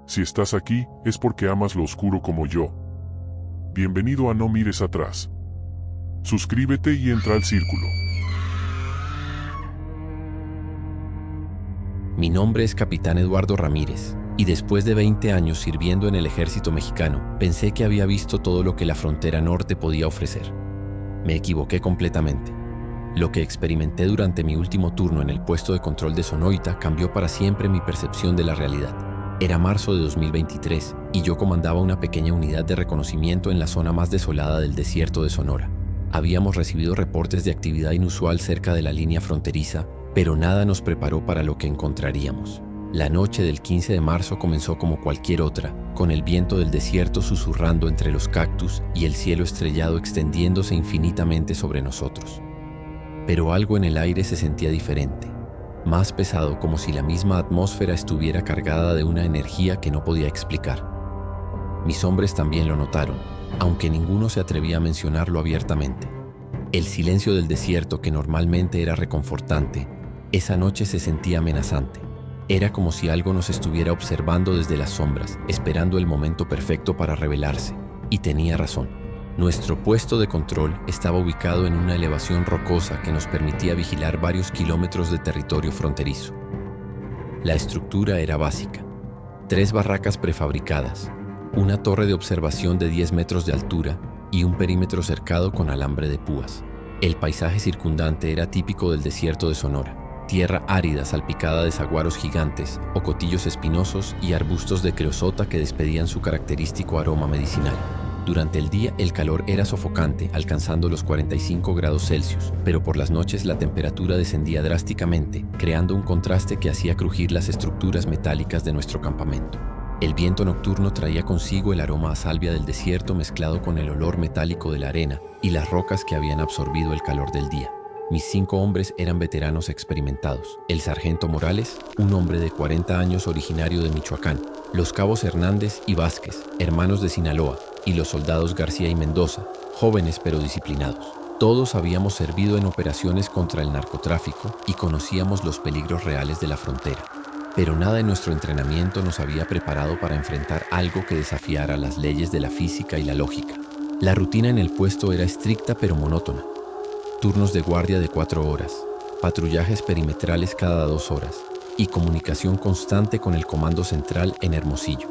Si estás aquí, es porque amas lo oscuro como yo. Bienvenido a No Mires Atrás. Suscríbete y entra al círculo. Mi nombre es Capitán Eduardo Ramírez, y después de 20 años sirviendo en el ejército mexicano, pensé que había visto todo lo que la frontera norte podía ofrecer. Me equivoqué completamente. Lo que experimenté durante mi último turno en el puesto de control de Sonoita cambió para siempre mi percepción de la realidad. Era marzo de 2023 y yo comandaba una pequeña unidad de reconocimiento en la zona más desolada del desierto de Sonora. Habíamos recibido reportes de actividad inusual cerca de la línea fronteriza, pero nada nos preparó para lo que encontraríamos. La noche del 15 de marzo comenzó como cualquier otra, con el viento del desierto susurrando entre los cactus y el cielo estrellado extendiéndose infinitamente sobre nosotros. Pero algo en el aire se sentía diferente. Más pesado, como si la misma atmósfera estuviera cargada de una energía que no podía explicar. Mis hombres también lo notaron, aunque ninguno se atrevía a mencionarlo abiertamente. El silencio del desierto, que normalmente era reconfortante, esa noche se sentía amenazante. Era como si algo nos estuviera observando desde las sombras, esperando el momento perfecto para revelarse. Y tenía razón. Nuestro puesto de control estaba ubicado en una elevación rocosa que nos permitía vigilar varios kilómetros de territorio fronterizo. La estructura era básica: 3 barracas prefabricadas, una torre de observación de 10 metros de altura y un perímetro cercado con alambre de púas. El paisaje circundante era típico del desierto de Sonora: tierra árida salpicada de saguaros gigantes, ocotillos espinosos y arbustos de creosota que despedían su característico aroma medicinal. Durante el día el calor era sofocante, alcanzando los 45 grados Celsius, pero por las noches la temperatura descendía drásticamente, creando un contraste que hacía crujir las estructuras metálicas de nuestro campamento. El viento nocturno traía consigo el aroma a salvia del desierto mezclado con el olor metálico de la arena y las rocas que habían absorbido el calor del día. Mis 5 hombres eran veteranos experimentados: el sargento Morales, un hombre de 40 años originario de Michoacán; los cabos Hernández y Vázquez, hermanos de Sinaloa; y los soldados García y Mendoza, jóvenes pero disciplinados. Todos habíamos servido en operaciones contra el narcotráfico y conocíamos los peligros reales de la frontera. Pero nada en nuestro entrenamiento nos había preparado para enfrentar algo que desafiara las leyes de la física y la lógica. La rutina en el puesto era estricta pero monótona. Turnos de guardia de 4 horas, patrullajes perimetrales cada 2 horas y comunicación constante con el comando central en Hermosillo.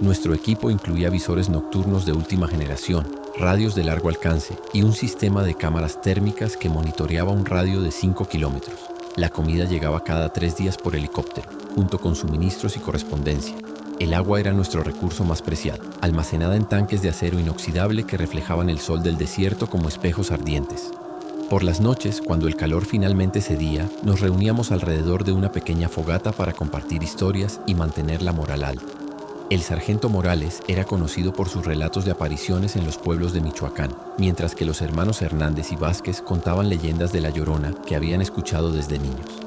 Nuestro equipo incluía visores nocturnos de última generación, radios de largo alcance y un sistema de cámaras térmicas que monitoreaba un radio de 5 kilómetros. La comida llegaba cada 3 días por helicóptero, junto con suministros y correspondencia. El agua era nuestro recurso más preciado, almacenada en tanques de acero inoxidable que reflejaban el sol del desierto como espejos ardientes. Por las noches, cuando el calor finalmente cedía, nos reuníamos alrededor de una pequeña fogata para compartir historias y mantener la moral alta. El sargento Morales era conocido por sus relatos de apariciones en los pueblos de Michoacán, mientras que los hermanos Hernández y Vázquez contaban leyendas de La Llorona que habían escuchado desde niños.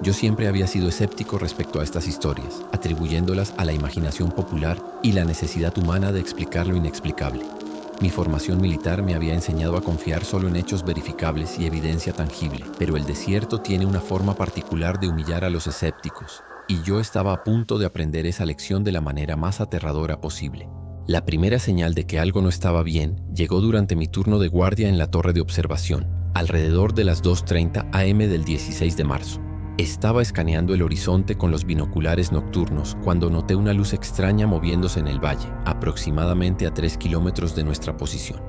Yo siempre había sido escéptico respecto a estas historias, atribuyéndolas a la imaginación popular y la necesidad humana de explicar lo inexplicable. Mi formación militar me había enseñado a confiar solo en hechos verificables y evidencia tangible, pero el desierto tiene una forma particular de humillar a los escépticos, y yo estaba a punto de aprender esa lección de la manera más aterradora posible. La primera señal de que algo no estaba bien llegó durante mi turno de guardia en la torre de observación, alrededor de las 2:30 am del 16 de marzo. Estaba escaneando el horizonte con los binoculares nocturnos cuando noté una luz extraña moviéndose en el valle, aproximadamente a 3 kilómetros de nuestra posición.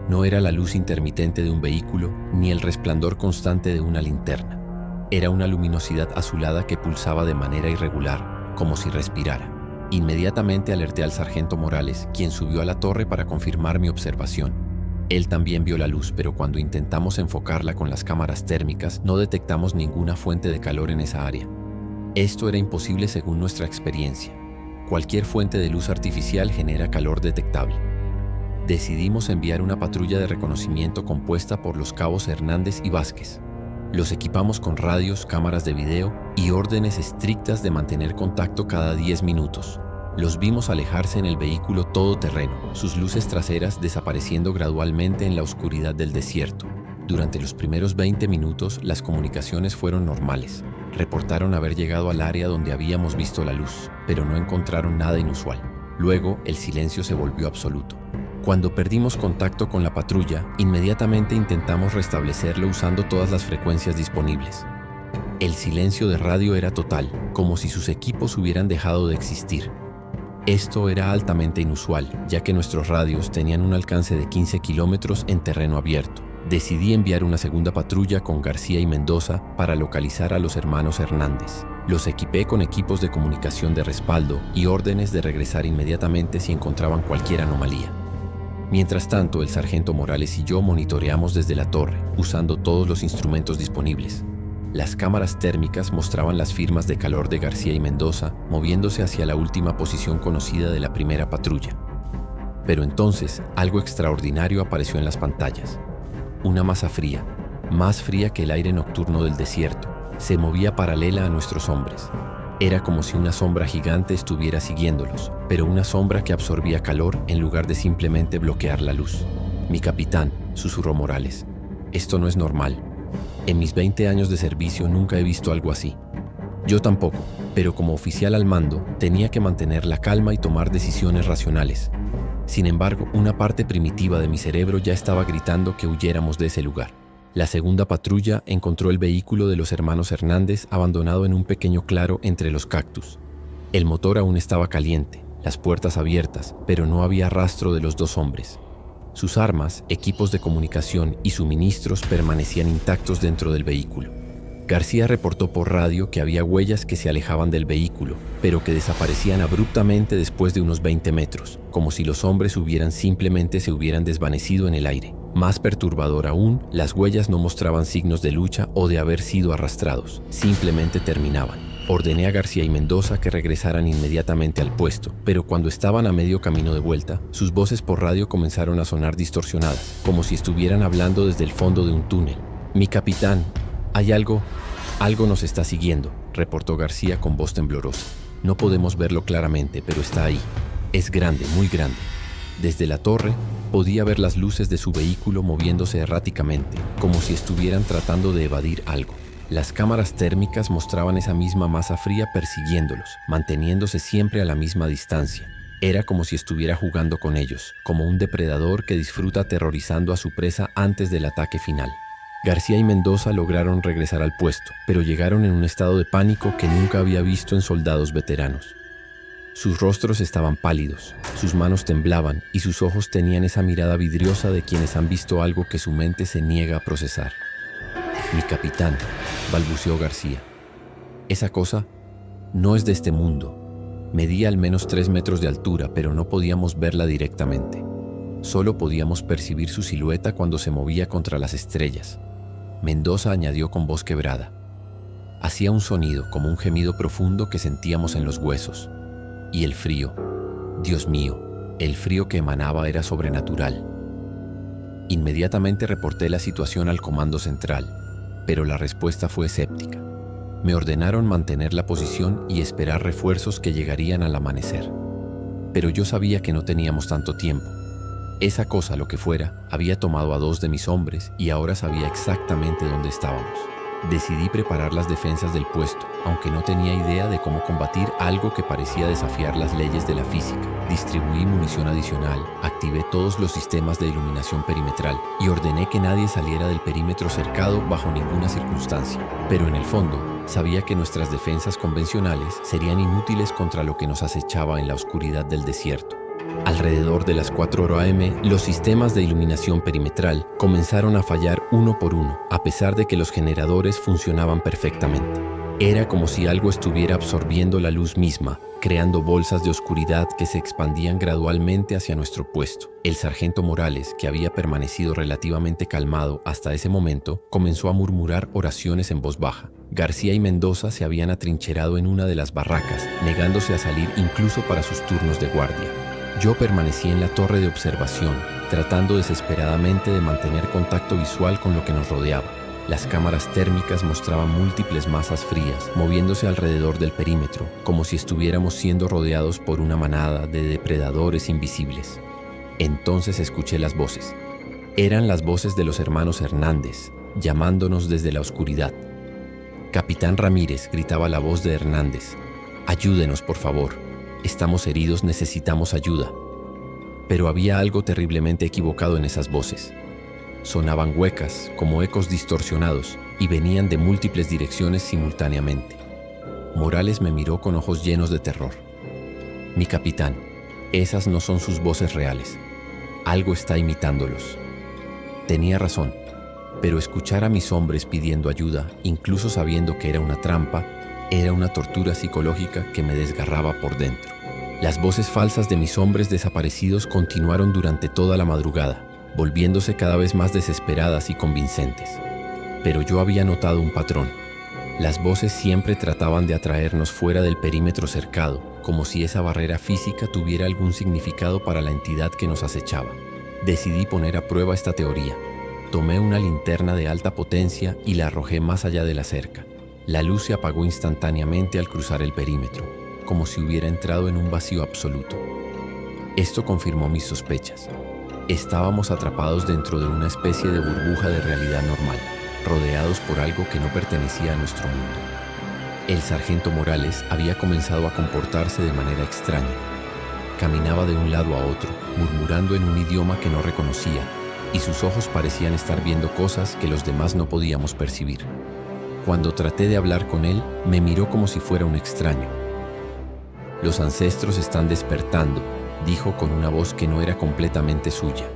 No era la luz intermitente de un vehículo ni el resplandor constante de una linterna. Era una luminosidad azulada que pulsaba de manera irregular, como si respirara. Inmediatamente alerté al sargento Morales, quien subió a la torre para confirmar mi observación. Él también vio la luz, pero cuando intentamos enfocarla con las cámaras térmicas, no detectamos ninguna fuente de calor en esa área. Esto era imposible según nuestra experiencia. Cualquier fuente de luz artificial genera calor detectable. Decidimos enviar una patrulla de reconocimiento compuesta por los cabos Hernández y Vázquez. Los equipamos con radios, cámaras de video y órdenes estrictas de mantener contacto cada 10 minutos. Los vimos alejarse en el vehículo todoterreno, sus luces traseras desapareciendo gradualmente en la oscuridad del desierto. Durante los primeros 20 minutos, las comunicaciones fueron normales. Reportaron haber llegado al área donde habíamos visto la luz, pero no encontraron nada inusual. Luego, el silencio se volvió absoluto. Cuando perdimos contacto con la patrulla, inmediatamente intentamos restablecerlo usando todas las frecuencias disponibles. El silencio de radio era total, como si sus equipos hubieran dejado de existir. Esto era altamente inusual, ya que nuestros radios tenían un alcance de 15 kilómetros en terreno abierto. Decidí enviar una segunda patrulla con García y Mendoza para localizar a los hermanos Hernández. Los equipé con equipos de comunicación de respaldo y órdenes de regresar inmediatamente si encontraban cualquier anomalía. Mientras tanto, el sargento Morales y yo monitoreamos desde la torre, usando todos los instrumentos disponibles. Las cámaras térmicas mostraban las firmas de calor de García y Mendoza moviéndose hacia la última posición conocida de la primera patrulla. Pero entonces, algo extraordinario apareció en las pantallas. Una masa fría, más fría que el aire nocturno del desierto, se movía paralela a nuestros hombres. Era como si una sombra gigante estuviera siguiéndolos, pero una sombra que absorbía calor en lugar de simplemente bloquear la luz. «Mi capitán», susurró Morales, «esto no es normal. En mis 20 años de servicio nunca he visto algo así». Yo tampoco, pero como oficial al mando, tenía que mantener la calma y tomar decisiones racionales. Sin embargo, una parte primitiva de mi cerebro ya estaba gritando que huyéramos de ese lugar. La segunda patrulla encontró el vehículo de los hermanos Hernández abandonado en un pequeño claro entre los cactus. El motor aún estaba caliente, las puertas abiertas, pero no había rastro de los dos hombres. Sus armas, equipos de comunicación y suministros permanecían intactos dentro del vehículo. García reportó por radio que había huellas que se alejaban del vehículo, pero que desaparecían abruptamente después de unos 20 metros, como si los hombres simplemente se hubieran desvanecido en el aire. Más perturbador aún, las huellas no mostraban signos de lucha o de haber sido arrastrados, simplemente terminaban. Ordené a García y Mendoza que regresaran inmediatamente al puesto, pero cuando estaban a medio camino de vuelta, sus voces por radio comenzaron a sonar distorsionadas, como si estuvieran hablando desde el fondo de un túnel. «Mi capitán, hay algo nos está siguiendo», reportó García con voz temblorosa. «No podemos verlo claramente, pero está ahí. Es grande, muy grande». Desde la torre, podía ver las luces de su vehículo moviéndose erráticamente, como si estuvieran tratando de evadir algo. Las cámaras térmicas mostraban esa misma masa fría persiguiéndolos, manteniéndose siempre a la misma distancia. Era como si estuviera jugando con ellos, como un depredador que disfruta aterrorizando a su presa antes del ataque final. García y Mendoza lograron regresar al puesto, pero llegaron en un estado de pánico que nunca había visto en soldados veteranos. Sus rostros estaban pálidos, sus manos temblaban y sus ojos tenían esa mirada vidriosa de quienes han visto algo que su mente se niega a procesar. «Mi capitán», balbuceó García. «Esa cosa no es de este mundo». Medía al menos 3 metros de altura, pero no podíamos verla directamente. Solo podíamos percibir su silueta cuando se movía contra las estrellas. Mendoza añadió con voz quebrada. Hacía un sonido como un gemido profundo que sentíamos en los huesos. Y el frío, Dios mío, el frío que emanaba era sobrenatural. Inmediatamente reporté la situación al comando central, pero la respuesta fue escéptica. Me ordenaron mantener la posición y esperar refuerzos que llegarían al amanecer. Pero yo sabía que no teníamos tanto tiempo. Esa cosa, lo que fuera, había tomado a 2 de mis hombres y ahora sabía exactamente dónde estábamos. Decidí preparar las defensas del puesto, aunque no tenía idea de cómo combatir algo que parecía desafiar las leyes de la física. Distribuí munición adicional, activé todos los sistemas de iluminación perimetral y ordené que nadie saliera del perímetro cercado bajo ninguna circunstancia. Pero en el fondo, sabía que nuestras defensas convencionales serían inútiles contra lo que nos acechaba en la oscuridad del desierto. Alrededor de las 4 a.m., los sistemas de iluminación perimetral comenzaron a fallar uno por uno, a pesar de que los generadores funcionaban perfectamente. Era como si algo estuviera absorbiendo la luz misma, creando bolsas de oscuridad que se expandían gradualmente hacia nuestro puesto. El sargento Morales, que había permanecido relativamente calmado hasta ese momento, comenzó a murmurar oraciones en voz baja. García y Mendoza se habían atrincherado en una de las barracas, negándose a salir incluso para sus turnos de guardia. Yo permanecí en la torre de observación, tratando desesperadamente de mantener contacto visual con lo que nos rodeaba. Las cámaras térmicas mostraban múltiples masas frías, moviéndose alrededor del perímetro, como si estuviéramos siendo rodeados por una manada de depredadores invisibles. Entonces escuché las voces. Eran las voces de los hermanos Hernández, llamándonos desde la oscuridad. «Capitán Ramírez», gritaba la voz de Hernández. «Ayúdenos, por favor. Estamos heridos, necesitamos ayuda». Pero había algo terriblemente equivocado en esas voces. Sonaban huecas, como ecos distorsionados, y venían de múltiples direcciones simultáneamente. Morales me miró con ojos llenos de terror. «Mi capitán, esas no son sus voces reales. Algo está imitándolos». Tenía razón, pero escuchar a mis hombres pidiendo ayuda, incluso sabiendo que era una trampa, era una tortura psicológica que me desgarraba por dentro. Las voces falsas de mis hombres desaparecidos continuaron durante toda la madrugada, volviéndose cada vez más desesperadas y convincentes. Pero yo había notado un patrón. Las voces siempre trataban de atraernos fuera del perímetro cercado, como si esa barrera física tuviera algún significado para la entidad que nos acechaba. Decidí poner a prueba esta teoría. Tomé una linterna de alta potencia y la arrojé más allá de la cerca. La luz se apagó instantáneamente al cruzar el perímetro, como si hubiera entrado en un vacío absoluto. Esto confirmó mis sospechas. Estábamos atrapados dentro de una especie de burbuja de realidad normal, rodeados por algo que no pertenecía a nuestro mundo. El sargento Morales había comenzado a comportarse de manera extraña. Caminaba de un lado a otro, murmurando en un idioma que no reconocía, y sus ojos parecían estar viendo cosas que los demás no podíamos percibir. Cuando traté de hablar con él, me miró como si fuera un extraño. «Los ancestros están despertando», dijo con una voz que no era completamente suya.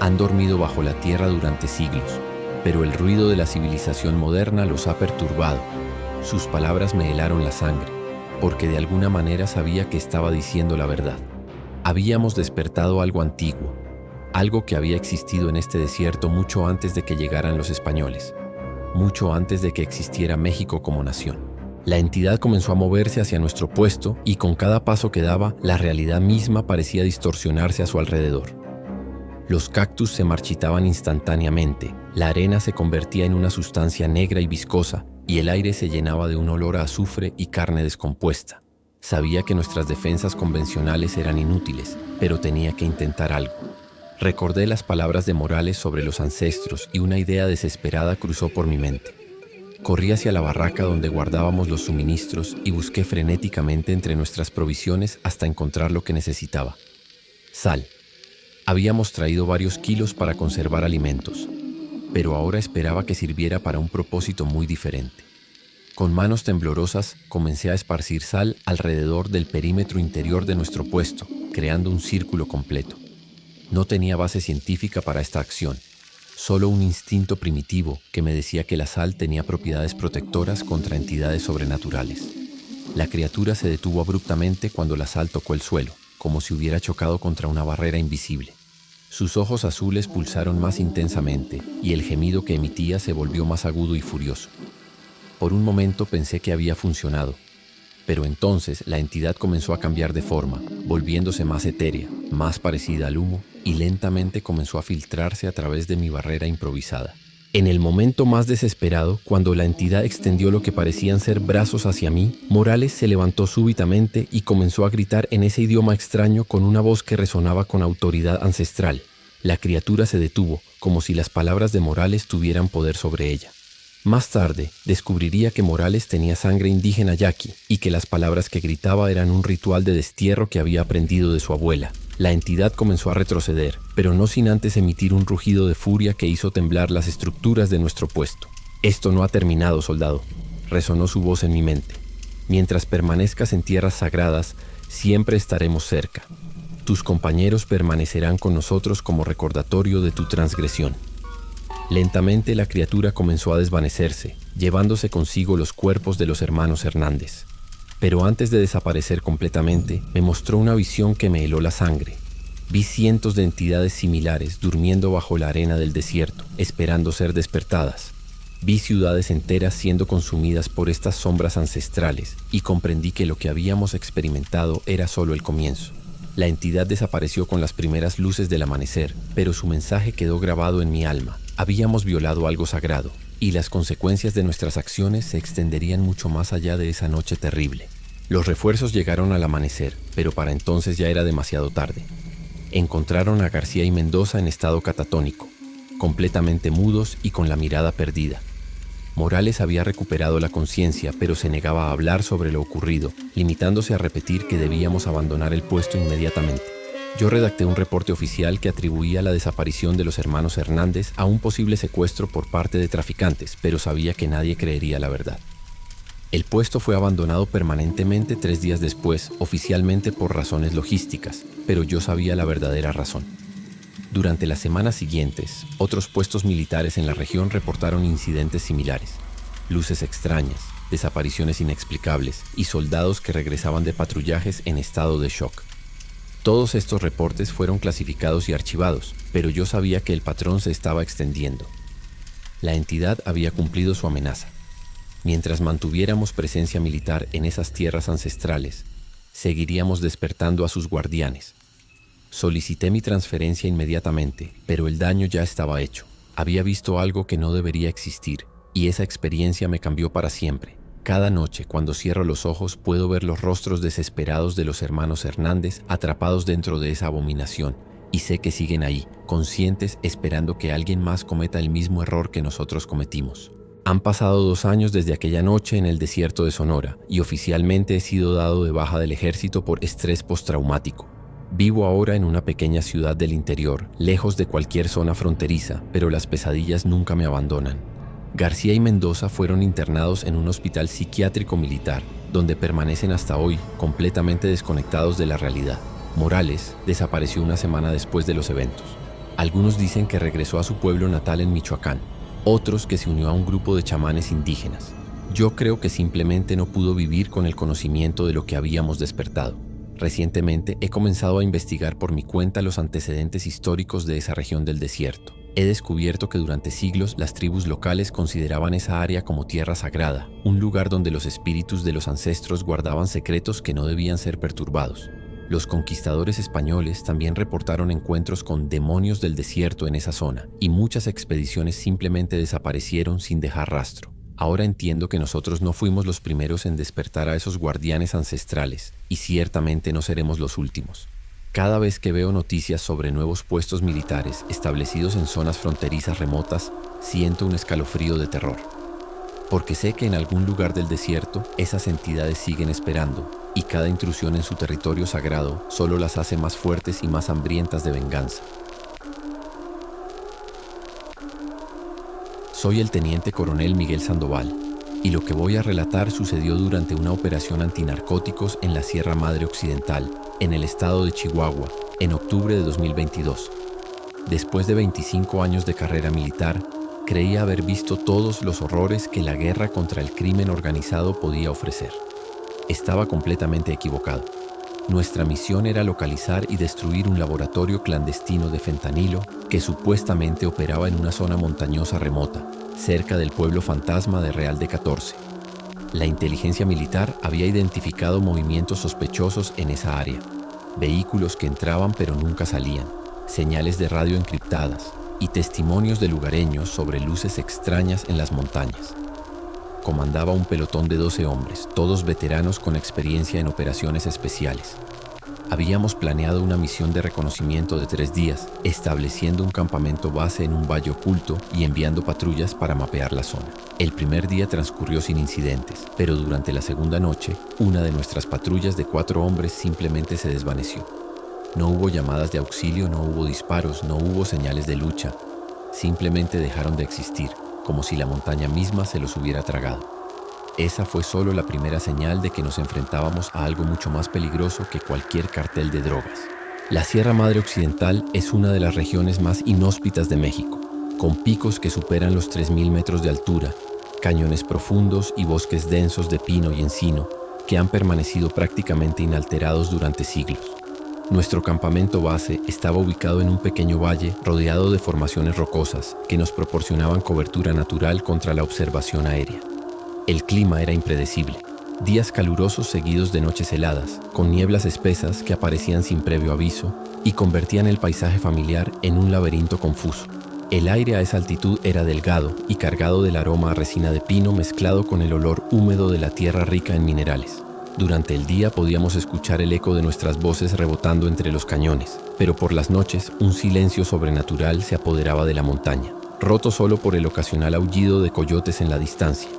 «Han dormido bajo la tierra durante siglos, pero el ruido de la civilización moderna los ha perturbado». Sus palabras me helaron la sangre, porque de alguna manera sabía que estaba diciendo la verdad. Habíamos despertado algo antiguo, algo que había existido en este desierto mucho antes de que llegaran los españoles, mucho antes de que existiera México como nación. La entidad comenzó a moverse hacia nuestro puesto y con cada paso que daba, la realidad misma parecía distorsionarse a su alrededor. Los cactus se marchitaban instantáneamente, la arena se convertía en una sustancia negra y viscosa, y el aire se llenaba de un olor a azufre y carne descompuesta. Sabía que nuestras defensas convencionales eran inútiles, pero tenía que intentar algo. Recordé las palabras de Morales sobre los ancestros y una idea desesperada cruzó por mi mente. Corrí hacia la barraca donde guardábamos los suministros y busqué frenéticamente entre nuestras provisiones hasta encontrar lo que necesitaba. Sal. Habíamos traído varios kilos para conservar alimentos, pero ahora esperaba que sirviera para un propósito muy diferente. Con manos temblorosas comencé a esparcir sal alrededor del perímetro interior de nuestro puesto, creando un círculo completo. No tenía base científica para esta acción, solo un instinto primitivo que me decía que la sal tenía propiedades protectoras contra entidades sobrenaturales. La criatura se detuvo abruptamente cuando la sal tocó el suelo, como si hubiera chocado contra una barrera invisible. Sus ojos azules pulsaron más intensamente y el gemido que emitía se volvió más agudo y furioso. Por un momento pensé que había funcionado, pero entonces la entidad comenzó a cambiar de forma, volviéndose más etérea, más parecida al humo, y lentamente comenzó a filtrarse a través de mi barrera improvisada. En el momento más desesperado, cuando la entidad extendió lo que parecían ser brazos hacia mí, Morales se levantó súbitamente y comenzó a gritar en ese idioma extraño con una voz que resonaba con autoridad ancestral. La criatura se detuvo, como si las palabras de Morales tuvieran poder sobre ella. Más tarde, descubriría que Morales tenía sangre indígena yaqui y que las palabras que gritaba eran un ritual de destierro que había aprendido de su abuela. La entidad comenzó a retroceder, pero no sin antes emitir un rugido de furia que hizo temblar las estructuras de nuestro puesto. «Esto no ha terminado, soldado», resonó su voz en mi mente. «Mientras permanezcas en tierras sagradas, siempre estaremos cerca. Tus compañeros permanecerán con nosotros como recordatorio de tu transgresión». Lentamente la criatura comenzó a desvanecerse, llevándose consigo los cuerpos de los hermanos Hernández. Pero antes de desaparecer completamente, me mostró una visión que me heló la sangre. Vi cientos de entidades similares durmiendo bajo la arena del desierto, esperando ser despertadas. Vi ciudades enteras siendo consumidas por estas sombras ancestrales y comprendí que lo que habíamos experimentado era solo el comienzo. La entidad desapareció con las primeras luces del amanecer, pero su mensaje quedó grabado en mi alma. Habíamos violado algo sagrado, y las consecuencias de nuestras acciones se extenderían mucho más allá de esa noche terrible. Los refuerzos llegaron al amanecer, pero para entonces ya era demasiado tarde. Encontraron a García y Mendoza en estado catatónico, completamente mudos y con la mirada perdida. Morales había recuperado la conciencia, pero se negaba a hablar sobre lo ocurrido, limitándose a repetir que debíamos abandonar el puesto inmediatamente. Yo redacté un reporte oficial que atribuía la desaparición de los hermanos Hernández a un posible secuestro por parte de traficantes, pero sabía que nadie creería la verdad. El puesto fue abandonado permanentemente 3 días después, oficialmente por razones logísticas, pero yo sabía la verdadera razón. Durante las semanas siguientes, otros puestos militares en la región reportaron incidentes similares: luces extrañas, desapariciones inexplicables y soldados que regresaban de patrullajes en estado de shock. Todos estos reportes fueron clasificados y archivados, pero yo sabía que el patrón se estaba extendiendo. La entidad había cumplido su amenaza. Mientras mantuviéramos presencia militar en esas tierras ancestrales, seguiríamos despertando a sus guardianes. Solicité mi transferencia inmediatamente, pero el daño ya estaba hecho. Había visto algo que no debería existir, y esa experiencia me cambió para siempre. Cada noche, cuando cierro los ojos, puedo ver los rostros desesperados de los hermanos Hernández atrapados dentro de esa abominación, y sé que siguen ahí, conscientes, esperando que alguien más cometa el mismo error que nosotros cometimos. Han pasado 2 años desde aquella noche en el desierto de Sonora, y oficialmente he sido dado de baja del ejército por estrés postraumático. Vivo ahora en una pequeña ciudad del interior, lejos de cualquier zona fronteriza, pero las pesadillas nunca me abandonan. García y Mendoza fueron internados en un hospital psiquiátrico militar, donde permanecen hasta hoy, completamente desconectados de la realidad. Morales desapareció una semana después de los eventos. Algunos dicen que regresó a su pueblo natal en Michoacán, otros que se unió a un grupo de chamanes indígenas. Yo creo que simplemente no pudo vivir con el conocimiento de lo que habíamos despertado. Recientemente he comenzado a investigar por mi cuenta los antecedentes históricos de esa región del desierto. He descubierto que durante siglos las tribus locales consideraban esa área como tierra sagrada, un lugar donde los espíritus de los ancestros guardaban secretos que no debían ser perturbados. Los conquistadores españoles también reportaron encuentros con demonios del desierto en esa zona, y muchas expediciones simplemente desaparecieron sin dejar rastro. Ahora entiendo que nosotros no fuimos los primeros en despertar a esos guardianes ancestrales, y ciertamente no seremos los últimos. Cada vez que veo noticias sobre nuevos puestos militares establecidos en zonas fronterizas remotas, siento un escalofrío de terror. Porque sé que en algún lugar del desierto esas entidades siguen esperando, y cada intrusión en su territorio sagrado solo las hace más fuertes y más hambrientas de venganza. Soy el teniente coronel Miguel Sandoval, y lo que voy a relatar sucedió durante una operación antinarcóticos en la Sierra Madre Occidental, en el estado de Chihuahua, en octubre de 2022. Después de 25 años de carrera militar, creía haber visto todos los horrores que la guerra contra el crimen organizado podía ofrecer. Estaba completamente equivocado. Nuestra misión era localizar y destruir un laboratorio clandestino de fentanilo que supuestamente operaba en una zona montañosa remota, cerca del pueblo fantasma de Real de 14. La inteligencia militar había identificado movimientos sospechosos en esa área, vehículos que entraban pero nunca salían, señales de radio encriptadas y testimonios de lugareños sobre luces extrañas en las montañas. Comandaba un pelotón de 12 hombres, todos veteranos con experiencia en operaciones especiales. Habíamos planeado una misión de reconocimiento de 3 días, estableciendo un campamento base en un valle oculto y enviando patrullas para mapear la zona. El primer día transcurrió sin incidentes, pero durante la segunda noche, una de nuestras patrullas de 4 hombres simplemente se desvaneció. No hubo llamadas de auxilio, no hubo disparos, no hubo señales de lucha. Simplemente dejaron de existir, como si la montaña misma se los hubiera tragado. Esa fue solo la primera señal de que nos enfrentábamos a algo mucho más peligroso que cualquier cartel de drogas. La Sierra Madre Occidental es una de las regiones más inhóspitas de México, con picos que superan los 3.000 metros de altura, cañones profundos y bosques densos de pino y encino que han permanecido prácticamente inalterados durante siglos. Nuestro campamento base estaba ubicado en un pequeño valle rodeado de formaciones rocosas que nos proporcionaban cobertura natural contra la observación aérea. El clima era impredecible. Días calurosos seguidos de noches heladas, con nieblas espesas que aparecían sin previo aviso y convertían el paisaje familiar en un laberinto confuso. El aire a esa altitud era delgado y cargado del aroma a resina de pino mezclado con el olor húmedo de la tierra rica en minerales. Durante el día podíamos escuchar el eco de nuestras voces rebotando entre los cañones, Pero por las noches, un silencio sobrenatural se apoderaba de la montaña, roto solo por el ocasional aullido de coyotes en la distancia.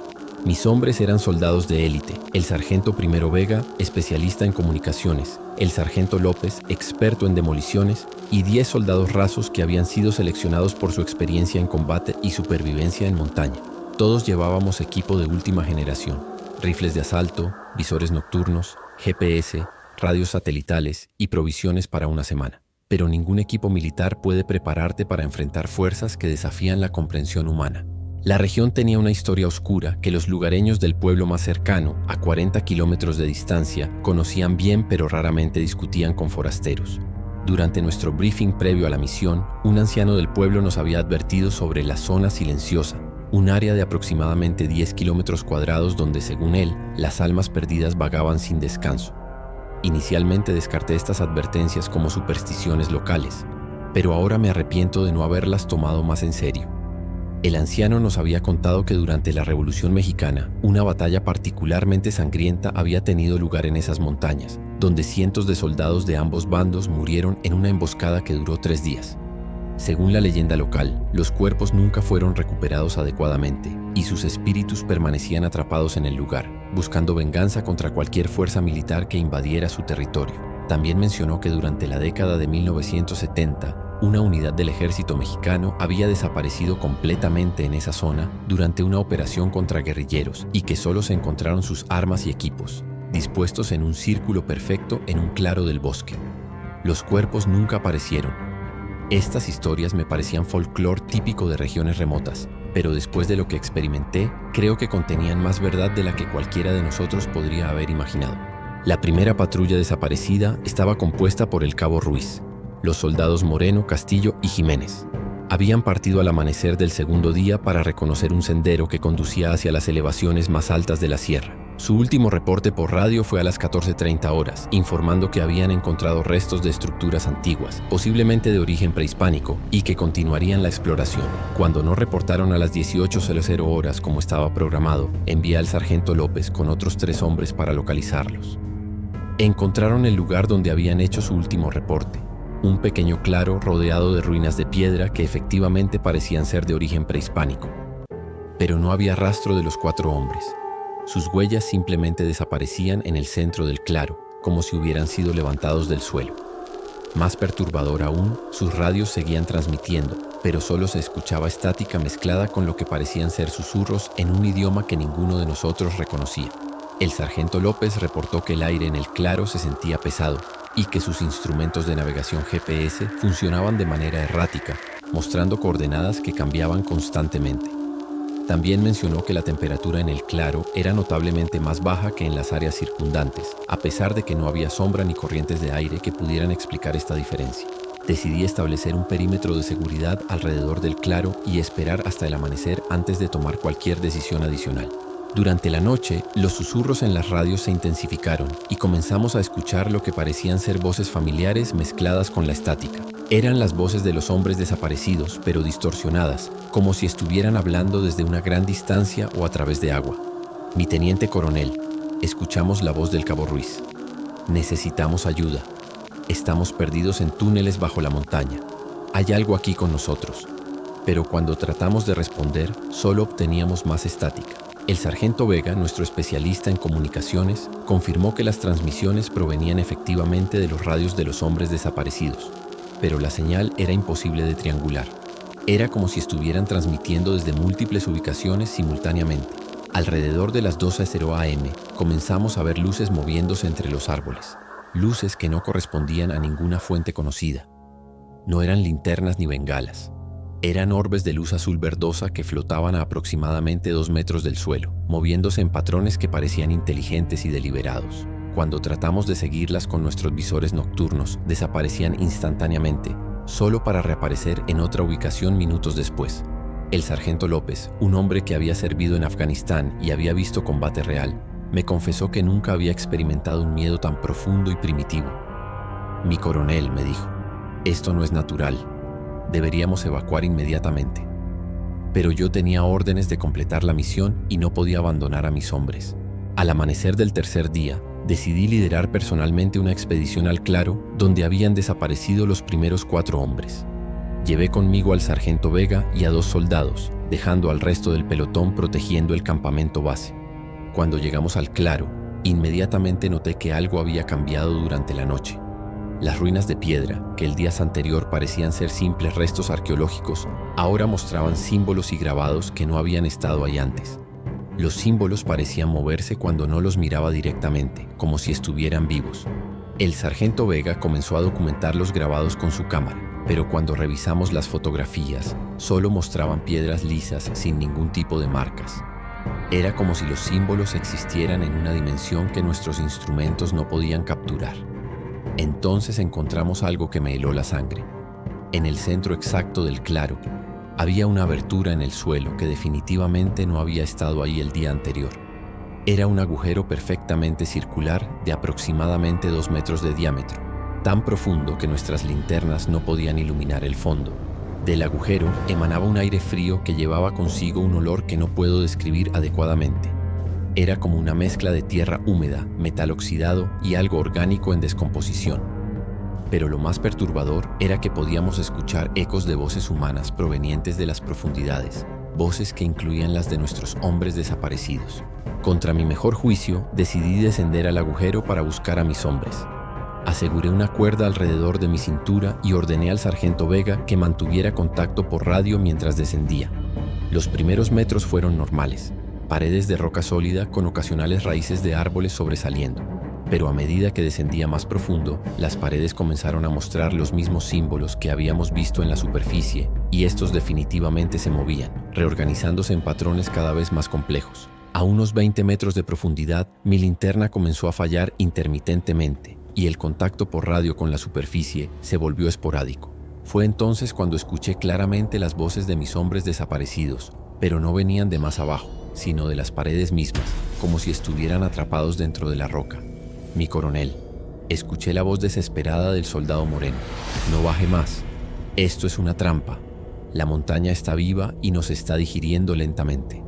Mis hombres eran soldados de élite, el sargento Primero Vega, especialista en comunicaciones, el sargento López, experto en demoliciones, y 10 soldados rasos que habían sido seleccionados por su experiencia en combate y supervivencia en montaña. Todos llevábamos equipo de última generación, rifles de asalto, visores nocturnos, GPS, radios satelitales y provisiones para una semana. Pero ningún equipo militar puede prepararte para enfrentar fuerzas que desafían la comprensión humana. La región tenía una historia oscura que los lugareños del pueblo más cercano, a 40 kilómetros de distancia, conocían bien pero raramente discutían con forasteros. Durante nuestro briefing previo a la misión, un anciano del pueblo nos había advertido sobre la zona silenciosa, un área de aproximadamente 10 kilómetros cuadrados donde, según él, las almas perdidas vagaban sin descanso. Inicialmente descarté estas advertencias como supersticiones locales, pero ahora me arrepiento de no haberlas tomado más en serio. El anciano nos había contado que durante la Revolución Mexicana, una batalla particularmente sangrienta había tenido lugar en esas montañas, donde cientos de soldados de ambos bandos murieron en una emboscada que duró 3 días. Según la leyenda local, los cuerpos nunca fueron recuperados adecuadamente y sus espíritus permanecían atrapados en el lugar, buscando venganza contra cualquier fuerza militar que invadiera su territorio. También mencionó que durante la década de 1970, una unidad del ejército mexicano había desaparecido completamente en esa zona durante una operación contra guerrilleros y que solo se encontraron sus armas y equipos, dispuestos en un círculo perfecto en un claro del bosque. Los cuerpos nunca aparecieron. Estas historias me parecían folclore típico de regiones remotas, pero después de lo que experimenté, creo que contenían más verdad de la que cualquiera de nosotros podría haber imaginado. La primera patrulla desaparecida estaba compuesta por el cabo Ruiz, los soldados Moreno, Castillo y Jiménez. Habían partido al amanecer del segundo día para reconocer un sendero que conducía hacia las elevaciones más altas de la sierra. Su último reporte por radio fue a las 14:30 horas, informando que habían encontrado restos de estructuras antiguas, posiblemente de origen prehispánico, y que continuarían la exploración. Cuando no reportaron a las 18:00 horas como estaba programado, envié al sargento López con otros 3 hombres para localizarlos. Encontraron el lugar donde habían hecho su último reporte. Un pequeño claro rodeado de ruinas de piedra que efectivamente parecían ser de origen prehispánico. Pero no había rastro de los 4 hombres. Sus huellas simplemente desaparecían en el centro del claro, como si hubieran sido levantados del suelo. Más perturbador aún, sus radios seguían transmitiendo, pero solo se escuchaba estática mezclada con lo que parecían ser susurros en un idioma que ninguno de nosotros reconocía. El sargento López reportó que el aire en el claro se sentía pesado y que sus instrumentos de navegación GPS funcionaban de manera errática, mostrando coordenadas que cambiaban constantemente. También mencionó que la temperatura en el claro era notablemente más baja que en las áreas circundantes, a pesar de que no había sombra ni corrientes de aire que pudieran explicar esta diferencia. Decidí establecer un perímetro de seguridad alrededor del claro y esperar hasta el amanecer antes de tomar cualquier decisión adicional. Durante la noche, los susurros en las radios se intensificaron y comenzamos a escuchar lo que parecían ser voces familiares mezcladas con la estática. Eran las voces de los hombres desaparecidos, pero distorsionadas, como si estuvieran hablando desde una gran distancia o a través de agua. Mi teniente coronel, escuchamos la voz del cabo Ruiz. Necesitamos ayuda. Estamos perdidos en túneles bajo la montaña. Hay algo aquí con nosotros. Pero cuando tratamos de responder, solo obteníamos más estática. El sargento Vega, nuestro especialista en comunicaciones, confirmó que las transmisiones provenían efectivamente de los radios de los hombres desaparecidos, pero la señal era imposible de triangular. Era como si estuvieran transmitiendo desde múltiples ubicaciones simultáneamente. Alrededor de las 12:00 am, comenzamos a ver luces moviéndose entre los árboles, luces que no correspondían a ninguna fuente conocida. No eran linternas ni bengalas. Eran orbes de luz azul verdosa que flotaban a aproximadamente 2 metros del suelo, moviéndose en patrones que parecían inteligentes y deliberados. Cuando tratamos de seguirlas con nuestros visores nocturnos, desaparecían instantáneamente, solo para reaparecer en otra ubicación minutos después. El sargento López, un hombre que había servido en Afganistán y había visto combate real, me confesó que nunca había experimentado un miedo tan profundo y primitivo. «Mi coronel», me dijo, «esto no es natural. Deberíamos evacuar inmediatamente». Pero yo tenía órdenes de completar la misión y no podía abandonar a mis hombres. Al amanecer del tercer día, Decidí liderar personalmente una expedición al Claro, donde habían desaparecido los primeros 4 hombres. Llevé conmigo al sargento Vega y a 2 soldados, dejando al resto del pelotón protegiendo el campamento base. Cuando llegamos al Claro, inmediatamente noté que algo había cambiado durante la noche. Las ruinas de piedra, que el día anterior parecían ser simples restos arqueológicos, ahora mostraban símbolos y grabados que no habían estado ahí antes. Los símbolos parecían moverse cuando no los miraba directamente, como si estuvieran vivos. El sargento Vega comenzó a documentar los grabados con su cámara, pero cuando revisamos las fotografías, solo mostraban piedras lisas sin ningún tipo de marcas. Era como si los símbolos existieran en una dimensión que nuestros instrumentos no podían capturar. Entonces encontramos algo que me heló la sangre. En el centro exacto del Claro, había una abertura en el suelo que definitivamente no había estado ahí el día anterior. Era un agujero perfectamente circular de aproximadamente 2 metros de diámetro, tan profundo que nuestras linternas no podían iluminar el fondo. Del agujero emanaba un aire frío que llevaba consigo un olor que no puedo describir adecuadamente. Era como una mezcla de tierra húmeda, metal oxidado y algo orgánico en descomposición. Pero lo más perturbador era que podíamos escuchar ecos de voces humanas provenientes de las profundidades, voces que incluían las de nuestros hombres desaparecidos. Contra mi mejor juicio, decidí descender al agujero para buscar a mis hombres. Aseguré una cuerda alrededor de mi cintura y ordené al sargento Vega que mantuviera contacto por radio mientras descendía. Los primeros metros fueron normales, paredes de roca sólida con ocasionales raíces de árboles sobresaliendo. Pero a medida que descendía más profundo, las paredes comenzaron a mostrar los mismos símbolos que habíamos visto en la superficie, y estos definitivamente se movían, reorganizándose en patrones cada vez más complejos. A unos 20 metros de profundidad, mi linterna comenzó a fallar intermitentemente, y el contacto por radio con la superficie se volvió esporádico. Fue entonces cuando escuché claramente las voces de mis hombres desaparecidos, pero no venían de más abajo, sino de las paredes mismas, como si estuvieran atrapados dentro de la roca. Mi coronel, escuché la voz desesperada del soldado Moreno. No baje más. Esto es una trampa. La montaña está viva y nos está digiriendo lentamente.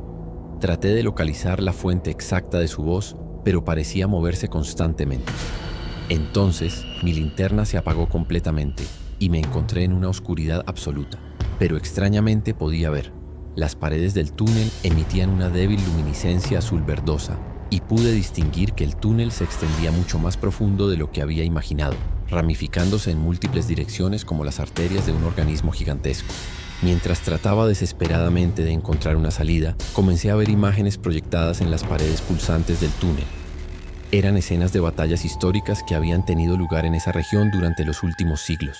Traté de localizar la fuente exacta de su voz, pero parecía moverse constantemente. Entonces, mi linterna se apagó completamente y me encontré en una oscuridad absoluta, pero extrañamente podía ver. Las paredes del túnel emitían una débil luminiscencia azul verdosa, y pude distinguir que el túnel se extendía mucho más profundo de lo que había imaginado, ramificándose en múltiples direcciones como las arterias de un organismo gigantesco. Mientras trataba desesperadamente de encontrar una salida, comencé a ver imágenes proyectadas en las paredes pulsantes del túnel. Eran escenas de batallas históricas que habían tenido lugar en esa región durante los últimos siglos.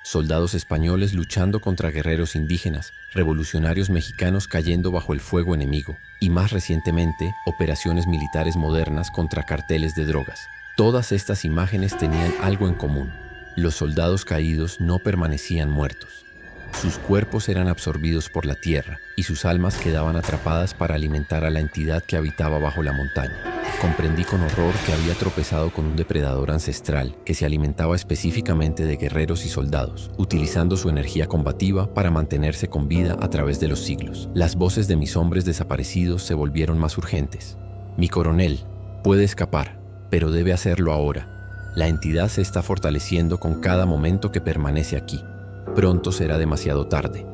Soldados españoles luchando contra guerreros indígenas, revolucionarios mexicanos cayendo bajo el fuego enemigo, y más recientemente, operaciones militares modernas contra carteles de drogas. Todas estas imágenes tenían algo en común. Los soldados caídos no permanecían muertos. Sus cuerpos eran absorbidos por la tierra y sus almas quedaban atrapadas para alimentar a la entidad que habitaba bajo la montaña. Comprendí con horror que había tropezado con un depredador ancestral que se alimentaba específicamente de guerreros y soldados, utilizando su energía combativa para mantenerse con vida a través de los siglos. Las voces de mis hombres desaparecidos se volvieron más urgentes. Mi coronel puede escapar, pero debe hacerlo ahora. La entidad se está fortaleciendo con cada momento que permanece aquí. Pronto será demasiado tarde.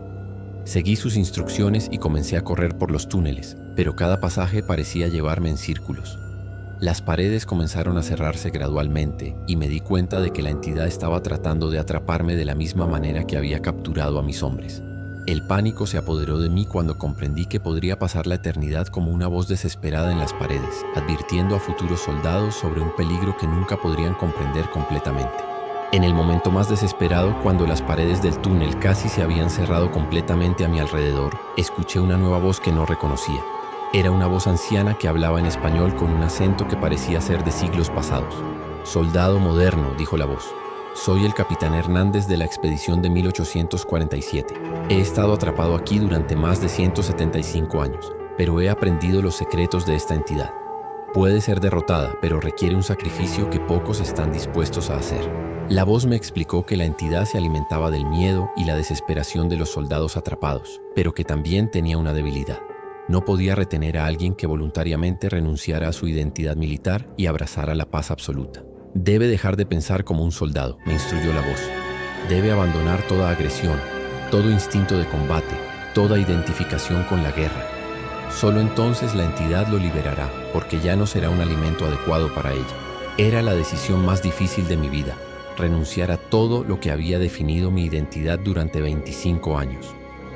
Seguí sus instrucciones y comencé a correr por los túneles, pero cada pasaje parecía llevarme en círculos. Las paredes comenzaron a cerrarse gradualmente y me di cuenta de que la entidad estaba tratando de atraparme de la misma manera que había capturado a mis hombres. El pánico se apoderó de mí cuando comprendí que podría pasar la eternidad como una voz desesperada en las paredes, advirtiendo a futuros soldados sobre un peligro que nunca podrían comprender completamente. En el momento más desesperado, cuando las paredes del túnel casi se habían cerrado completamente a mi alrededor, escuché una nueva voz que no reconocía. Era una voz anciana que hablaba en español con un acento que parecía ser de siglos pasados. «Soldado moderno», dijo la voz. «Soy el capitán Hernández de la expedición de 1847. He estado atrapado aquí durante más de 175 años, pero he aprendido los secretos de esta entidad. Puede ser derrotada, pero requiere un sacrificio que pocos están dispuestos a hacer». La voz me explicó que la entidad se alimentaba del miedo y la desesperación de los soldados atrapados, pero que también tenía una debilidad. No podía retener a alguien que voluntariamente renunciara a su identidad militar y abrazara la paz absoluta. Debe dejar de pensar como un soldado, me instruyó la voz. Debe abandonar toda agresión, todo instinto de combate, toda identificación con la guerra. Solo entonces la entidad lo liberará, porque ya no será un alimento adecuado para ella. Era la decisión más difícil de mi vida, renunciar a todo lo que había definido mi identidad durante 25 años.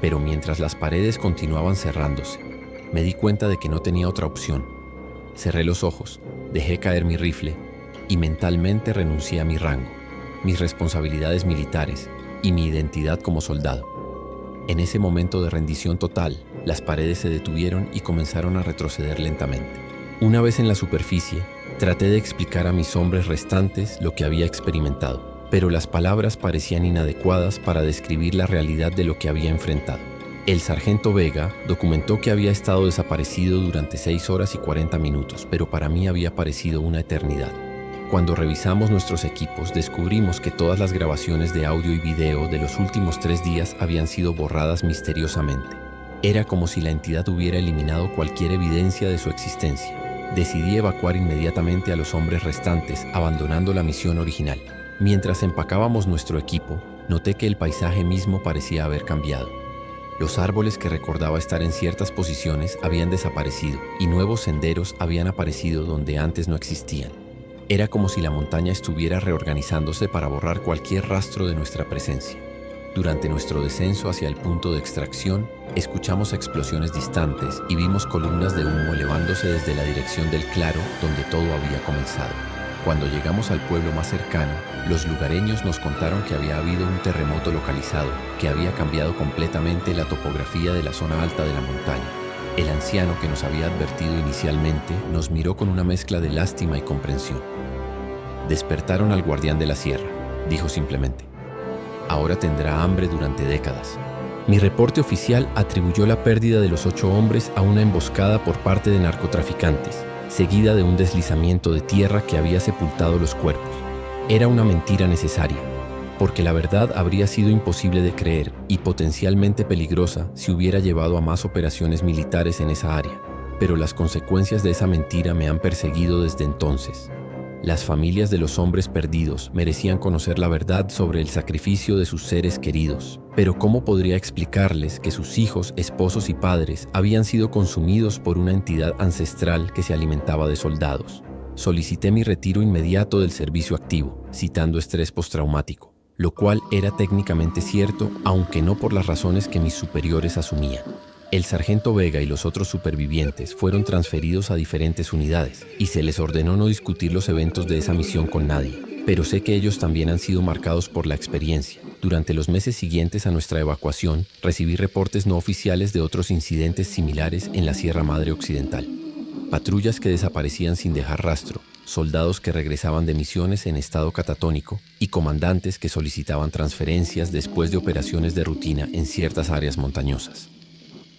Pero mientras las paredes continuaban cerrándose, me di cuenta de que no tenía otra opción. Cerré los ojos, dejé caer mi rifle y mentalmente renuncié a mi rango, mis responsabilidades militares y mi identidad como soldado. En ese momento de rendición total, las paredes se detuvieron y comenzaron a retroceder lentamente. Una vez en la superficie, traté de explicar a mis hombres restantes lo que había experimentado, pero las palabras parecían inadecuadas para describir la realidad de lo que había enfrentado. El sargento Vega documentó que había estado desaparecido durante 6 horas y 40 minutos, pero para mí había parecido una eternidad. Cuando revisamos nuestros equipos, descubrimos que todas las grabaciones de audio y video de los últimos 3 días habían sido borradas misteriosamente. Era como si la entidad hubiera eliminado cualquier evidencia de su existencia. Decidí evacuar inmediatamente a los hombres restantes, abandonando la misión original. Mientras empacábamos nuestro equipo, noté que el paisaje mismo parecía haber cambiado. Los árboles que recordaba estar en ciertas posiciones habían desaparecido y nuevos senderos habían aparecido donde antes no existían. Era como si la montaña estuviera reorganizándose para borrar cualquier rastro de nuestra presencia. Durante nuestro descenso hacia el punto de extracción, escuchamos explosiones distantes y vimos columnas de humo elevándose desde la dirección del claro donde todo había comenzado. Cuando llegamos al pueblo más cercano, los lugareños nos contaron que había habido un terremoto localizado que había cambiado completamente la topografía de la zona alta de la montaña. El anciano que nos había advertido inicialmente nos miró con una mezcla de lástima y comprensión. «Despertaron al guardián de la sierra», dijo simplemente. «Ahora tendrá hambre durante décadas». Mi reporte oficial atribuyó la pérdida de los 8 hombres a una emboscada por parte de narcotraficantes, seguida de un deslizamiento de tierra que había sepultado los cuerpos. Era una mentira necesaria, porque la verdad habría sido imposible de creer y potencialmente peligrosa si hubiera llevado a más operaciones militares en esa área. Pero las consecuencias de esa mentira me han perseguido desde entonces. Las familias de los hombres perdidos merecían conocer la verdad sobre el sacrificio de sus seres queridos. Pero ¿cómo podría explicarles que sus hijos, esposos y padres habían sido consumidos por una entidad ancestral que se alimentaba de soldados? Solicité mi retiro inmediato del servicio activo, citando estrés postraumático, lo cual era técnicamente cierto, aunque no por las razones que mis superiores asumían. El sargento Vega y los otros supervivientes fueron transferidos a diferentes unidades y se les ordenó no discutir los eventos de esa misión con nadie. Pero sé que ellos también han sido marcados por la experiencia. Durante los meses siguientes a nuestra evacuación, recibí reportes no oficiales de otros incidentes similares en la Sierra Madre Occidental. Patrullas que desaparecían sin dejar rastro, soldados que regresaban de misiones en estado catatónico y comandantes que solicitaban transferencias después de operaciones de rutina en ciertas áreas montañosas.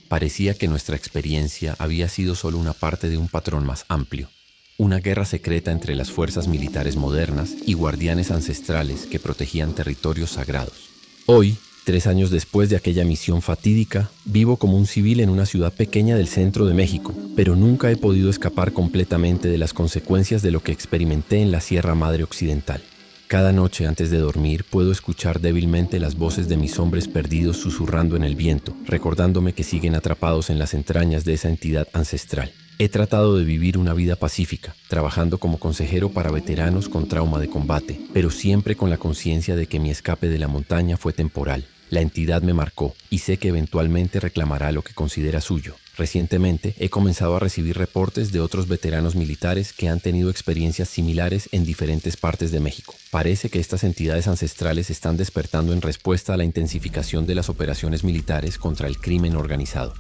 Parecía que nuestra experiencia había sido solo una parte de un patrón más amplio, una guerra secreta entre las fuerzas militares modernas y guardianes ancestrales que protegían territorios sagrados. Hoy, 3 años después de aquella misión fatídica, vivo como un civil en una ciudad pequeña del centro de México, pero nunca he podido escapar completamente de las consecuencias de lo que experimenté en la Sierra Madre Occidental. Cada noche antes de dormir puedo escuchar débilmente las voces de mis hombres perdidos susurrando en el viento, recordándome que siguen atrapados en las entrañas de esa entidad ancestral. He tratado de vivir una vida pacífica, trabajando como consejero para veteranos con trauma de combate, pero siempre con la conciencia de que mi escape de la montaña fue temporal. La entidad me marcó y sé que eventualmente reclamará lo que considera suyo. Recientemente he comenzado a recibir reportes de otros veteranos militares que han tenido experiencias similares en diferentes partes de México. Parece que estas entidades ancestrales están despertando en respuesta a la intensificación de las operaciones militares contra el crimen organizado.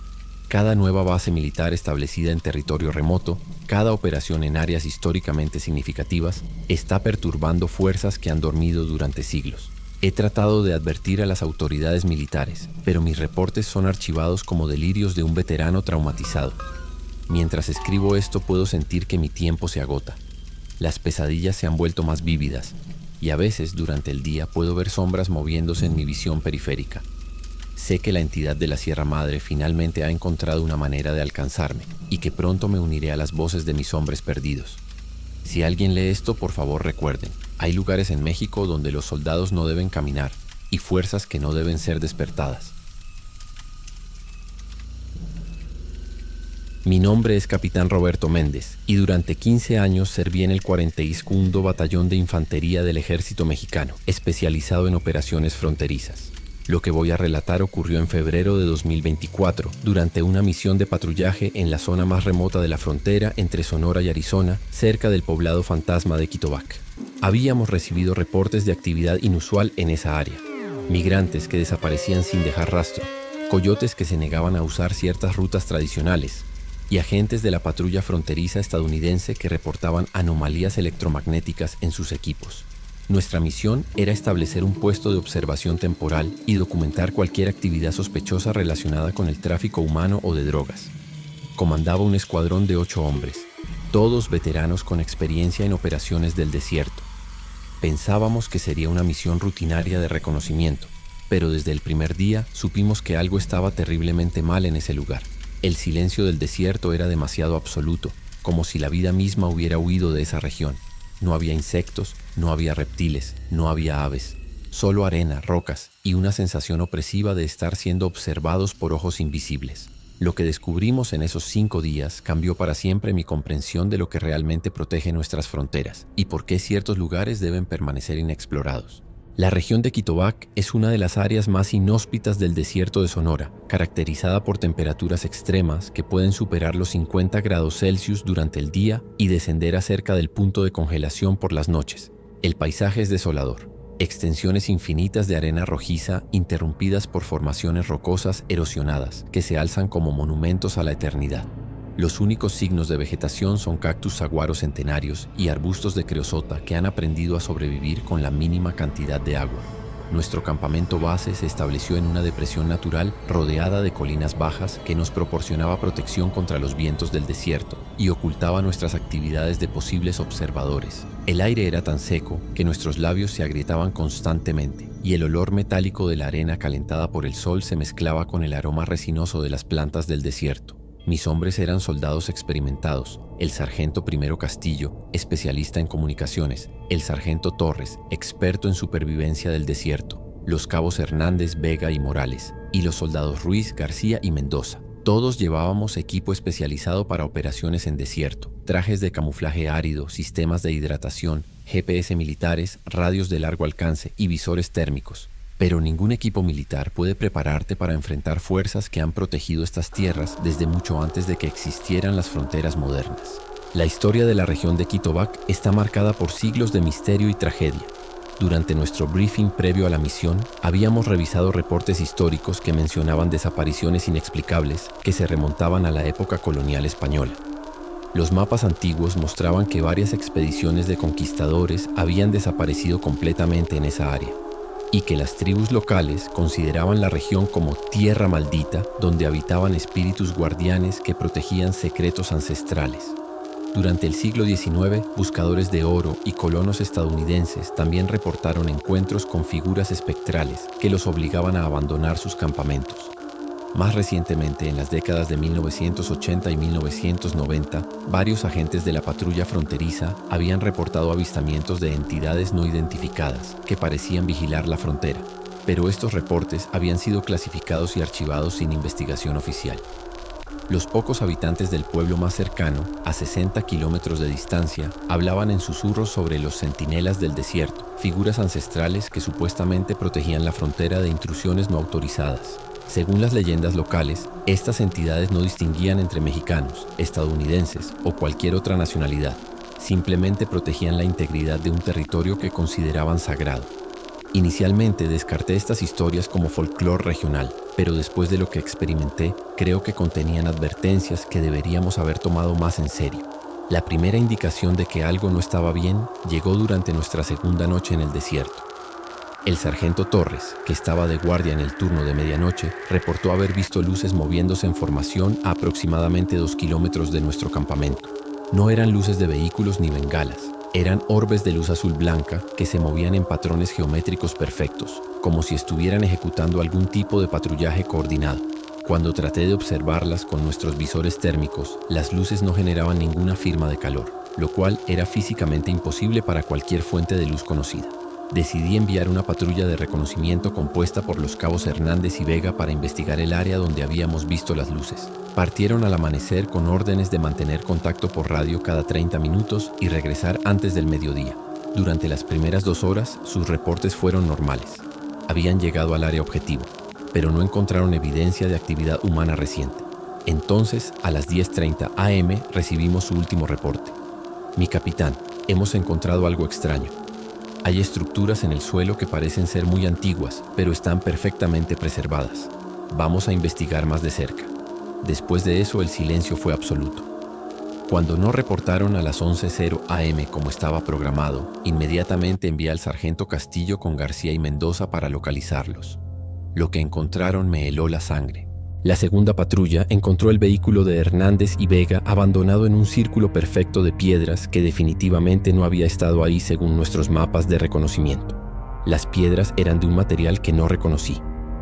Cada nueva base militar establecida en territorio remoto, cada operación en áreas históricamente significativas, está perturbando fuerzas que han dormido durante siglos. He tratado de advertir a las autoridades militares, pero mis reportes son archivados como delirios de un veterano traumatizado. Mientras escribo esto puedo sentir que mi tiempo se agota. Las pesadillas se han vuelto más vívidas, y a veces durante el día puedo ver sombras moviéndose en mi visión periférica. Sé que la entidad de la Sierra Madre finalmente ha encontrado una manera de alcanzarme y que pronto me uniré a las voces de mis hombres perdidos. Si alguien lee esto, por favor recuerden, hay lugares en México donde los soldados no deben caminar y fuerzas que no deben ser despertadas. Mi nombre es Capitán Roberto Méndez y durante 15 años serví en el 42º Batallón de Infantería del Ejército Mexicano, especializado en operaciones fronterizas. Lo que voy a relatar ocurrió en febrero de 2024, durante una misión de patrullaje en la zona más remota de la frontera entre Sonora y Arizona, cerca del poblado fantasma de Quitobac. Habíamos recibido reportes de actividad inusual en esa área. Migrantes que desaparecían sin dejar rastro, coyotes que se negaban a usar ciertas rutas tradicionales, y agentes de la patrulla fronteriza estadounidense que reportaban anomalías electromagnéticas en sus equipos. Nuestra misión era establecer un puesto de observación temporal y documentar cualquier actividad sospechosa relacionada con el tráfico humano o de drogas. Comandaba un escuadrón de 8 hombres, todos veteranos con experiencia en operaciones del desierto. Pensábamos que sería una misión rutinaria de reconocimiento, pero desde el primer día supimos que algo estaba terriblemente mal en ese lugar. El silencio del desierto era demasiado absoluto, como si la vida misma hubiera huido de esa región. No había insectos, no había reptiles, no había aves, solo arena, rocas y una sensación opresiva de estar siendo observados por ojos invisibles. Lo que descubrimos en esos 5 días cambió para siempre mi comprensión de lo que realmente protege nuestras fronteras y por qué ciertos lugares deben permanecer inexplorados. La región de Quitobac es una de las áreas más inhóspitas del desierto de Sonora, caracterizada por temperaturas extremas que pueden superar los 50 grados Celsius durante el día y descender a cerca del punto de congelación por las noches. El paisaje es desolador. Extensiones infinitas de arena rojiza interrumpidas por formaciones rocosas erosionadas que se alzan como monumentos a la eternidad. Los únicos signos de vegetación son cactus saguaros centenarios y arbustos de creosota que han aprendido a sobrevivir con la mínima cantidad de agua. Nuestro campamento base se estableció en una depresión natural rodeada de colinas bajas que nos proporcionaba protección contra los vientos del desierto y ocultaba nuestras actividades de posibles observadores. El aire era tan seco que nuestros labios se agrietaban constantemente y el olor metálico de la arena calentada por el sol se mezclaba con el aroma resinoso de las plantas del desierto. Mis hombres eran soldados experimentados, el sargento Primero Castillo, especialista en comunicaciones, el sargento Torres, experto en supervivencia del desierto, los cabos Hernández, Vega y Morales, y los soldados Ruiz, García y Mendoza. Todos llevábamos equipo especializado para operaciones en desierto, trajes de camuflaje árido, sistemas de hidratación, GPS militares, radios de largo alcance y visores térmicos. Pero ningún equipo militar puede prepararte para enfrentar fuerzas que han protegido estas tierras desde mucho antes de que existieran las fronteras modernas. La historia de la región de Quitobac está marcada por siglos de misterio y tragedia. Durante nuestro briefing previo a la misión, habíamos revisado reportes históricos que mencionaban desapariciones inexplicables que se remontaban a la época colonial española. Los mapas antiguos mostraban que varias expediciones de conquistadores habían desaparecido completamente en esa área, y que las tribus locales consideraban la región como tierra maldita donde habitaban espíritus guardianes que protegían secretos ancestrales. Durante el siglo XIX, buscadores de oro y colonos estadounidenses también reportaron encuentros con figuras espectrales que los obligaban a abandonar sus campamentos. Más recientemente, en las décadas de 1980 y 1990, varios agentes de la patrulla fronteriza habían reportado avistamientos de entidades no identificadas que parecían vigilar la frontera, pero estos reportes habían sido clasificados y archivados sin investigación oficial. Los pocos habitantes del pueblo más cercano, a 60 kilómetros de distancia, hablaban en susurros sobre los centinelas del desierto, figuras ancestrales que supuestamente protegían la frontera de intrusiones no autorizadas. Según las leyendas locales, estas entidades no distinguían entre mexicanos, estadounidenses o cualquier otra nacionalidad. Simplemente protegían la integridad de un territorio que consideraban sagrado. Inicialmente descarté estas historias como folclore regional, pero después de lo que experimenté, creo que contenían advertencias que deberíamos haber tomado más en serio. La primera indicación de que algo no estaba bien llegó durante nuestra segunda noche en el desierto. El sargento Torres, que estaba de guardia en el turno de medianoche, reportó haber visto luces moviéndose en formación a aproximadamente 2 kilómetros de nuestro campamento. No eran luces de vehículos ni bengalas, Eran orbes de luz azul blanca que se movían en patrones geométricos perfectos, como si estuvieran ejecutando algún tipo de patrullaje coordinado. Cuando traté de observarlas con nuestros visores térmicos, las luces no generaban ninguna firma de calor, lo cual era físicamente imposible para cualquier fuente de luz conocida. Decidí enviar una patrulla de reconocimiento compuesta por los cabos Hernández y Vega para investigar el área donde habíamos visto las luces. Partieron al amanecer con órdenes de mantener contacto por radio cada 30 minutos y regresar antes del mediodía. Durante las primeras 2 horas, sus reportes fueron normales. Habían llegado al área objetivo, pero no encontraron evidencia de actividad humana reciente. Entonces, a las 10:30 am, recibimos su último reporte. Mi capitán, hemos encontrado algo extraño. Hay estructuras en el suelo que parecen ser muy antiguas, pero están perfectamente preservadas. Vamos a investigar más de cerca. Después de eso, el silencio fue absoluto. Cuando no reportaron a las 11:00 am como estaba programado, inmediatamente envié al sargento Castillo con García y Mendoza para localizarlos. Lo que encontraron me heló la sangre. La segunda patrulla encontró el vehículo de Hernández y Vega abandonado en un círculo perfecto de piedras que definitivamente no había estado ahí según nuestros mapas de reconocimiento. Las piedras eran de un material que no reconocí.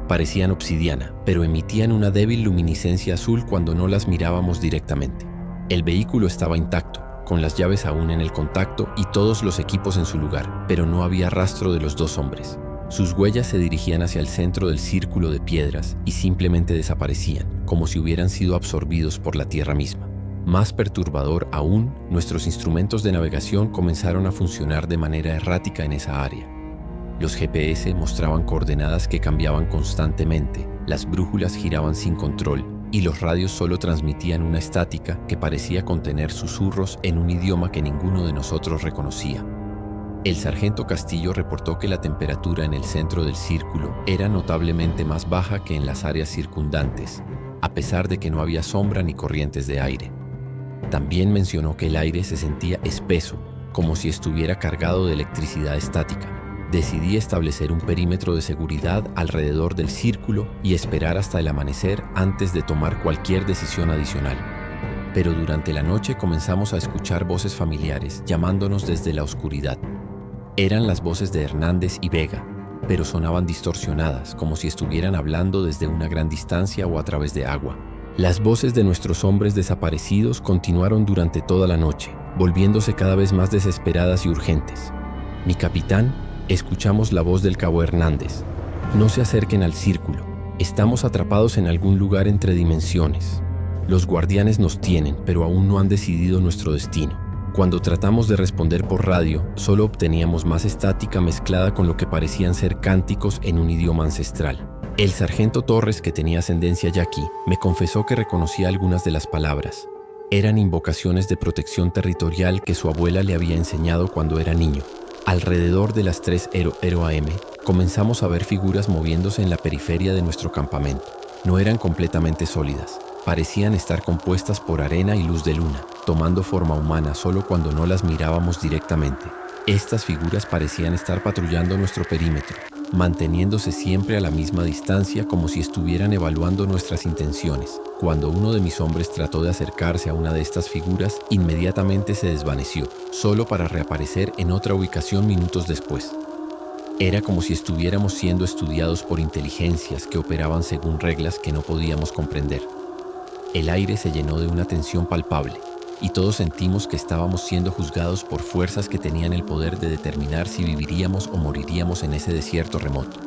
Parecían obsidiana, pero emitían una débil luminiscencia azul cuando no las mirábamos directamente. El vehículo estaba intacto, con las llaves aún en el contacto y todos los equipos en su lugar, pero no había rastro de los 2 hombres. Sus huellas se dirigían hacia el centro del círculo de piedras y simplemente desaparecían, como si hubieran sido absorbidos por la tierra misma. Más perturbador aún, nuestros instrumentos de navegación comenzaron a funcionar de manera errática en esa área. Los GPS mostraban coordenadas que cambiaban constantemente, las brújulas giraban sin control y los radios solo transmitían una estática que parecía contener susurros en un idioma que ninguno de nosotros reconocía. El sargento Castillo reportó que la temperatura en el centro del círculo era notablemente más baja que en las áreas circundantes, a pesar de que no había sombra ni corrientes de aire. También mencionó que el aire se sentía espeso, como si estuviera cargado de electricidad estática. Decidí establecer un perímetro de seguridad alrededor del círculo y esperar hasta el amanecer antes de tomar cualquier decisión adicional. Pero durante la noche comenzamos a escuchar voces familiares llamándonos desde la oscuridad. Eran las voces de Hernández y Vega, pero sonaban distorsionadas, como si estuvieran hablando desde una gran distancia o a través de agua. Las voces de nuestros hombres desaparecidos continuaron durante toda la noche, volviéndose cada vez más desesperadas y urgentes. Mi capitán, escuchamos la voz del cabo Hernández. No se acerquen al círculo. Estamos atrapados en algún lugar entre dimensiones. Los guardianes nos tienen, pero aún no han decidido nuestro destino. Cuando tratamos de responder por radio, solo obteníamos más estática mezclada con lo que parecían ser cánticos en un idioma ancestral. El sargento Torres, que tenía ascendencia yaqui, me confesó que reconocía algunas de las palabras. Eran invocaciones de protección territorial que su abuela le había enseñado cuando era niño. Alrededor de las 3:00 am, comenzamos a ver figuras moviéndose en la periferia de nuestro campamento. No eran completamente sólidas. Parecían estar compuestas por arena y luz de luna, tomando forma humana solo cuando no las mirábamos directamente. Estas figuras parecían estar patrullando nuestro perímetro, manteniéndose siempre a la misma distancia como si estuvieran evaluando nuestras intenciones. Cuando uno de mis hombres trató de acercarse a una de estas figuras, inmediatamente se desvaneció, solo para reaparecer en otra ubicación minutos después. Era como si estuviéramos siendo estudiados por inteligencias que operaban según reglas que no podíamos comprender. El aire se llenó de una tensión palpable, y todos sentimos que estábamos siendo juzgados por fuerzas que tenían el poder de determinar si viviríamos o moriríamos en ese desierto remoto.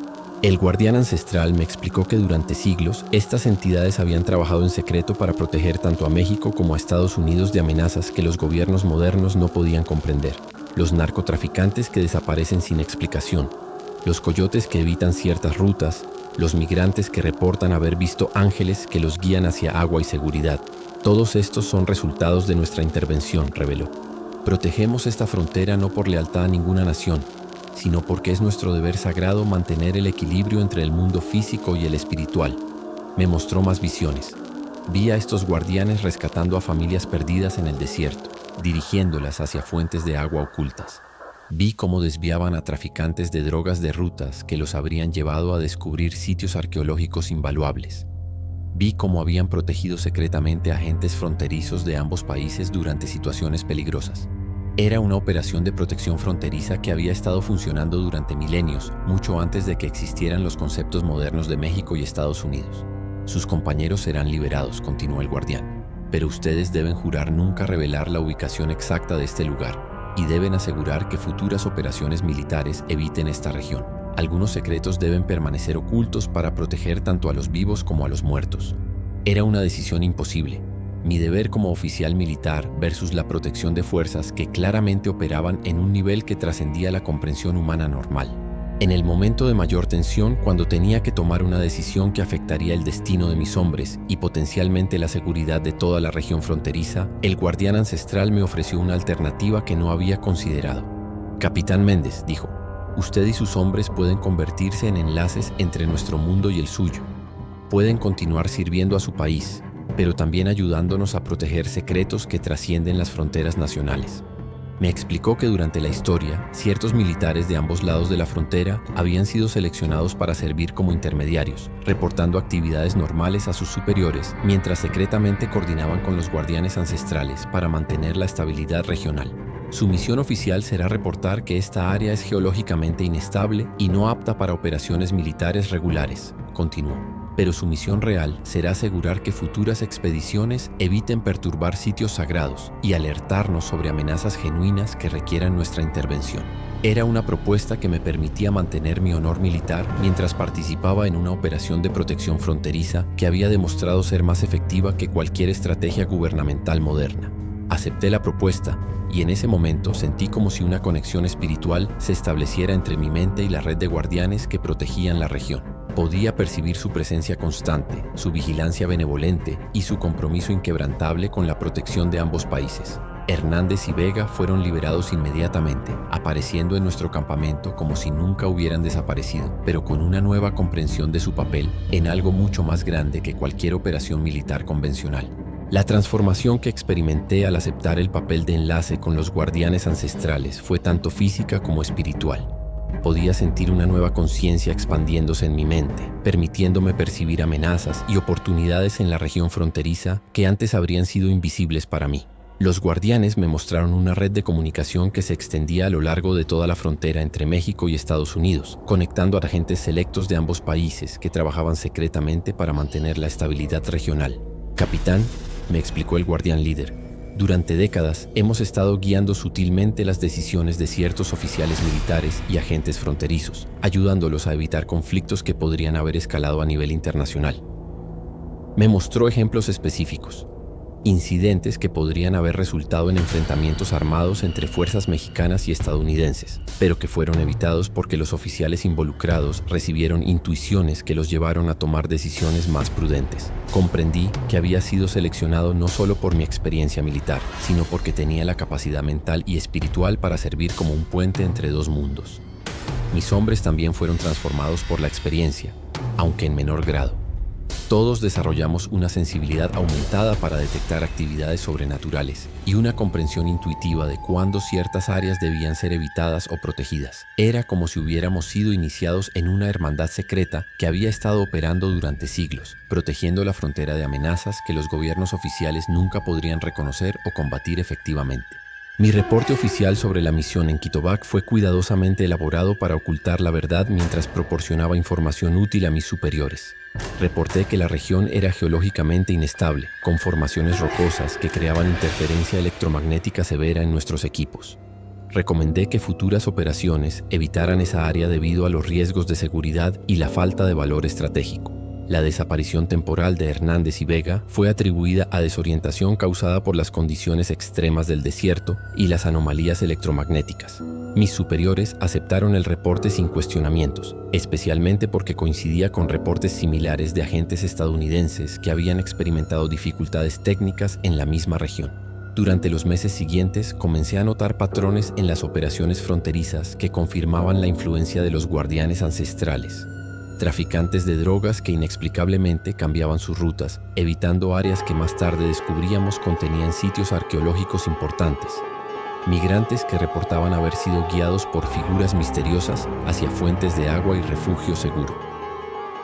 El guardián ancestral me explicó que durante siglos, estas entidades habían trabajado en secreto para proteger tanto a México como a Estados Unidos de amenazas que los gobiernos modernos no podían comprender. Los narcotraficantes que desaparecen sin explicación, los coyotes que evitan ciertas rutas, los migrantes que reportan haber visto ángeles que los guían hacia agua y seguridad. Todos estos son resultados de nuestra intervención, reveló. Protegemos esta frontera no por lealtad a ninguna nación, sino porque es nuestro deber sagrado mantener el equilibrio entre el mundo físico y el espiritual. Me mostró más visiones. Vi a estos guardianes rescatando a familias perdidas en el desierto, dirigiéndolas hacia fuentes de agua ocultas. Vi cómo desviaban a traficantes de drogas de rutas que los habrían llevado a descubrir sitios arqueológicos invaluables. Vi cómo habían protegido secretamente a agentes fronterizos de ambos países durante situaciones peligrosas. Era una operación de protección fronteriza que había estado funcionando durante milenios, mucho antes de que existieran los conceptos modernos de México y Estados Unidos. Sus compañeros serán liberados, continuó el guardián, pero ustedes deben jurar nunca revelar la ubicación exacta de este lugar y deben asegurar que futuras operaciones militares eviten esta región. Algunos secretos deben permanecer ocultos para proteger tanto a los vivos como a los muertos. Era una decisión imposible. Mi deber como oficial militar versus la protección de fuerzas que claramente operaban en un nivel que trascendía la comprensión humana normal. En el momento de mayor tensión, cuando tenía que tomar una decisión que afectaría el destino de mis hombres y potencialmente la seguridad de toda la región fronteriza, el guardián ancestral me ofreció una alternativa que no había considerado. Capitán Méndez, dijo, usted y sus hombres pueden convertirse en enlaces entre nuestro mundo y el suyo. Pueden continuar sirviendo a su país, pero también ayudándonos a proteger secretos que trascienden las fronteras nacionales. Me explicó que durante la historia, ciertos militares de ambos lados de la frontera habían sido seleccionados para servir como intermediarios, reportando actividades normales a sus superiores, mientras secretamente coordinaban con los guardianes ancestrales para mantener la estabilidad regional. Su misión oficial será reportar que esta área es geológicamente inestable y no apta para operaciones militares regulares, continuó. Pero su misión real será asegurar que futuras expediciones eviten perturbar sitios sagrados y alertarnos sobre amenazas genuinas que requieran nuestra intervención. Era una propuesta que me permitía mantener mi honor militar mientras participaba en una operación de protección fronteriza que había demostrado ser más efectiva que cualquier estrategia gubernamental moderna. Acepté la propuesta y en ese momento sentí como si una conexión espiritual se estableciera entre mi mente y la red de guardianes que protegían la región. Podía percibir su presencia constante, su vigilancia benevolente y su compromiso inquebrantable con la protección de ambos países. Hernández y Vega fueron liberados inmediatamente, apareciendo en nuestro campamento como si nunca hubieran desaparecido, pero con una nueva comprensión de su papel en algo mucho más grande que cualquier operación militar convencional. La transformación que experimenté al aceptar el papel de enlace con los guardianes ancestrales fue tanto física como espiritual. Podía sentir una nueva conciencia expandiéndose en mi mente, permitiéndome percibir amenazas y oportunidades en la región fronteriza que antes habrían sido invisibles para mí. Los guardianes me mostraron una red de comunicación que se extendía a lo largo de toda la frontera entre México y Estados Unidos, conectando a agentes selectos de ambos países que trabajaban secretamente para mantener la estabilidad regional. Capitán, me explicó el guardián líder, durante décadas hemos estado guiando sutilmente las decisiones de ciertos oficiales militares y agentes fronterizos, ayudándolos a evitar conflictos que podrían haber escalado a nivel internacional. Me mostró ejemplos específicos, incidentes que podrían haber resultado en enfrentamientos armados entre fuerzas mexicanas y estadounidenses, pero que fueron evitados porque los oficiales involucrados recibieron intuiciones que los llevaron a tomar decisiones más prudentes. Comprendí que había sido seleccionado no solo por mi experiencia militar, sino porque tenía la capacidad mental y espiritual para servir como un puente entre dos mundos. Mis hombres también fueron transformados por la experiencia, aunque en menor grado. Todos desarrollamos una sensibilidad aumentada para detectar actividades sobrenaturales y una comprensión intuitiva de cuándo ciertas áreas debían ser evitadas o protegidas. Era como si hubiéramos sido iniciados en una hermandad secreta que había estado operando durante siglos, protegiendo la frontera de amenazas que los gobiernos oficiales nunca podrían reconocer o combatir efectivamente. Mi reporte oficial sobre la misión en Quitobac fue cuidadosamente elaborado para ocultar la verdad mientras proporcionaba información útil a mis superiores. Reporté que la región era geológicamente inestable, con formaciones rocosas que creaban interferencia electromagnética severa en nuestros equipos. Recomendé que futuras operaciones evitaran esa área debido a los riesgos de seguridad y la falta de valor estratégico. La desaparición temporal de Hernández y Vega fue atribuida a desorientación causada por las condiciones extremas del desierto y las anomalías electromagnéticas. Mis superiores aceptaron el reporte sin cuestionamientos, especialmente porque coincidía con reportes similares de agentes estadounidenses que habían experimentado dificultades técnicas en la misma región. Durante los meses siguientes comencé a notar patrones en las operaciones fronterizas que confirmaban la influencia de los guardianes ancestrales. Traficantes de drogas que inexplicablemente cambiaban sus rutas, evitando áreas que más tarde descubríamos contenían sitios arqueológicos importantes. Migrantes que reportaban haber sido guiados por figuras misteriosas hacia fuentes de agua y refugio seguro.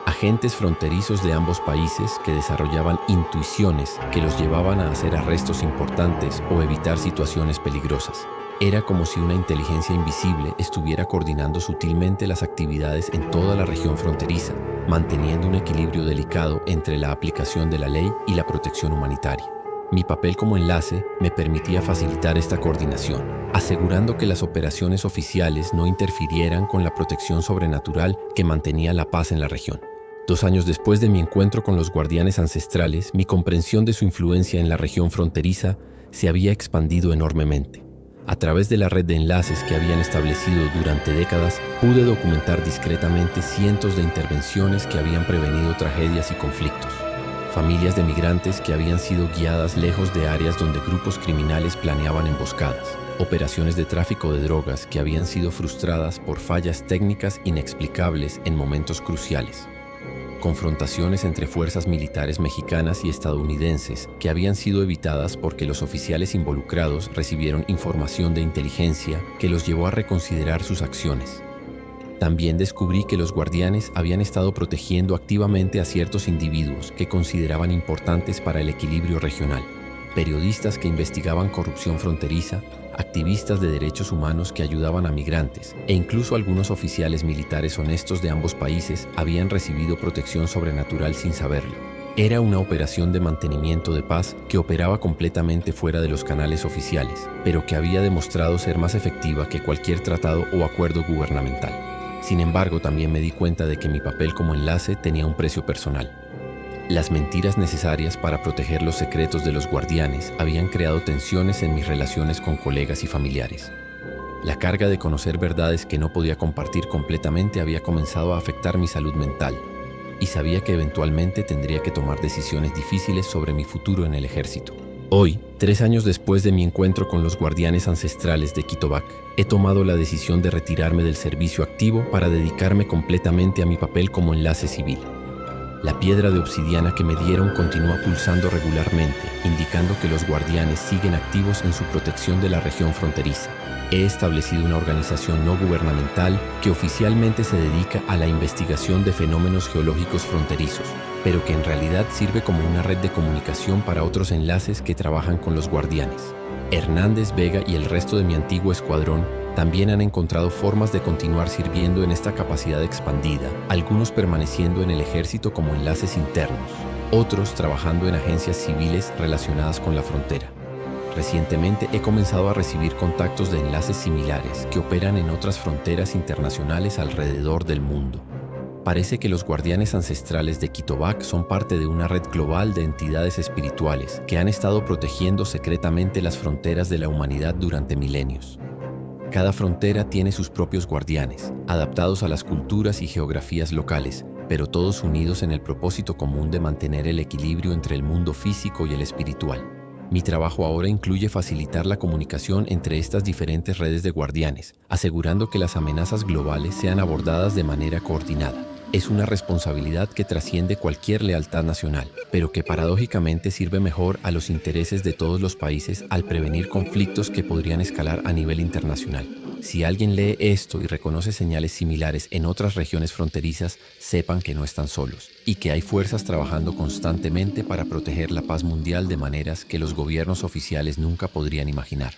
Agentes fronterizos de ambos países que desarrollaban intuiciones que los llevaban a hacer arrestos importantes o evitar situaciones peligrosas. Era como si una inteligencia invisible estuviera coordinando sutilmente las actividades en toda la región fronteriza, manteniendo un equilibrio delicado entre la aplicación de la ley y la protección humanitaria. Mi papel como enlace me permitía facilitar esta coordinación, asegurando que las operaciones oficiales no interfirieran con la protección sobrenatural que mantenía la paz en la región. 2 años después de mi encuentro con los guardianes ancestrales, mi comprensión de su influencia en la región fronteriza se había expandido enormemente. A través de la red de enlaces que habían establecido durante décadas, pude documentar discretamente cientos de intervenciones que habían prevenido tragedias y conflictos. Familias de migrantes que habían sido guiadas lejos de áreas donde grupos criminales planeaban emboscadas. Operaciones de tráfico de drogas que habían sido frustradas por fallas técnicas inexplicables en momentos cruciales. Confrontaciones entre fuerzas militares mexicanas y estadounidenses que habían sido evitadas porque los oficiales involucrados recibieron información de inteligencia que los llevó a reconsiderar sus acciones. También descubrí que los guardianes habían estado protegiendo activamente a ciertos individuos que consideraban importantes para el equilibrio regional. Periodistas que investigaban corrupción fronteriza, activistas de derechos humanos que ayudaban a migrantes e incluso algunos oficiales militares honestos de ambos países habían recibido protección sobrenatural sin saberlo. Era una operación de mantenimiento de paz que operaba completamente fuera de los canales oficiales, pero que había demostrado ser más efectiva que cualquier tratado o acuerdo gubernamental. Sin embargo, también me di cuenta de que mi papel como enlace tenía un precio personal. Las mentiras necesarias para proteger los secretos de los guardianes habían creado tensiones en mis relaciones con colegas y familiares. La carga de conocer verdades que no podía compartir completamente había comenzado a afectar mi salud mental, y sabía que eventualmente tendría que tomar decisiones difíciles sobre mi futuro en el ejército. Hoy, 3 años después de mi encuentro con los guardianes ancestrales de Quitobac, he tomado la decisión de retirarme del servicio activo para dedicarme completamente a mi papel como enlace civil. La piedra de obsidiana que me dieron continúa pulsando regularmente, indicando que los guardianes siguen activos en su protección de la región fronteriza. He establecido una organización no gubernamental que oficialmente se dedica a la investigación de fenómenos geológicos fronterizos, pero que en realidad sirve como una red de comunicación para otros enlaces que trabajan con los guardianes. Hernández, Vega y el resto de mi antiguo escuadrón también han encontrado formas de continuar sirviendo en esta capacidad expandida, algunos permaneciendo en el ejército como enlaces internos, otros trabajando en agencias civiles relacionadas con la frontera. Recientemente he comenzado a recibir contactos de enlaces similares que operan en otras fronteras internacionales alrededor del mundo. Parece que los guardianes ancestrales de Quitobac son parte de una red global de entidades espirituales que han estado protegiendo secretamente las fronteras de la humanidad durante milenios. Cada frontera tiene sus propios guardianes, adaptados a las culturas y geografías locales, pero todos unidos en el propósito común de mantener el equilibrio entre el mundo físico y el espiritual. Mi trabajo ahora incluye facilitar la comunicación entre estas diferentes redes de guardianes, asegurando que las amenazas globales sean abordadas de manera coordinada. Es una responsabilidad que trasciende cualquier lealtad nacional, pero que paradójicamente sirve mejor a los intereses de todos los países al prevenir conflictos que podrían escalar a nivel internacional. Si alguien lee esto y reconoce señales similares en otras regiones fronterizas, sepan que no están solos y que hay fuerzas trabajando constantemente para proteger la paz mundial de maneras que los gobiernos oficiales nunca podrían imaginar.